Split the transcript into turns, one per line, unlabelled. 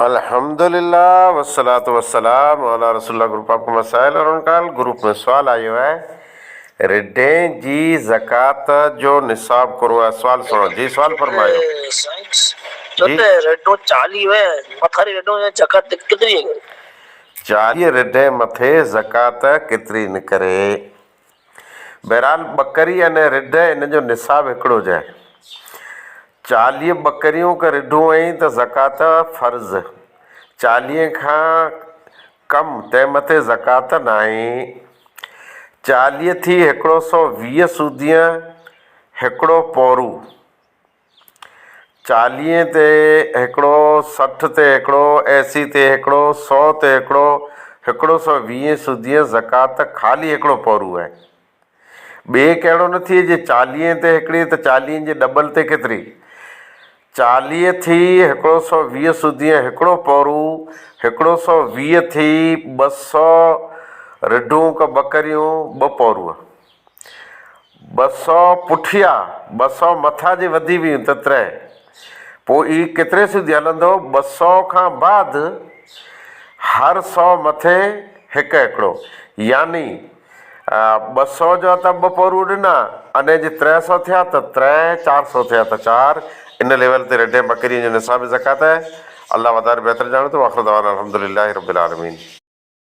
अल्हम्दुलिल्लाह वस्सलातु वस्सलाम अला रसूलुल्लाह। ग्रुप आपको मसाइल और उनका ग्रुप में सवाल आयो है रिडें जी ज़कात जो निसाब करो है। सवाल सुनो जी, सवाल फरमायो जी।
रेडो 40 है मथारी रेडो ज़कात कितनी है?
40 रिडे मथे ज़कात केतरी निकरे। बहरहाल बकरी अने रिड इन जो निसाब हिकिड़ो जाए। 40 बकरियों के रिढूं आई तो ज़कात फ़र्ज़, 40 खां कम तंहिं मथे ज़कात न आहे। 40 थी 120 सूदियां, हिकिड़ो पौरू, 40 ते हिकिड़ो, 60 ते हिकिड़ो, 80 ते हिकिड़ो, 100 ते हिकिड़ो, 120 सूदियां ज़कात ख़ाली हिकिड़ो पौरू आहे। ॿिए कहिड़ो न थिए जे 40 ते हिकिड़ी त 40 जे डबल ते केतिरी। 40 थी 120 सूदियां हिकिड़ो पौरू, 120 थी 200 रिढूं क बकरियूं 2 पौरू, 200 पुठिया 200 मथा जे वधी वियूं त 3। पोइ ई केतिरे सूदी हलंदो? 200 खां बाद हर 100 मथे हिकु हिकिड़ो, यानी 200 जो त 2 पौरू ॾिना, अने जे 300 थिया त 3, 400 थिया त 4। इन लेवल ते रिढे बकरी जो निसाब ज़कात है। अल्लाह वधारे बहितर ॼाणे थो। आख़िर दवाना अल्हम्दुलिल्लाहि रब्बिल आलमीन।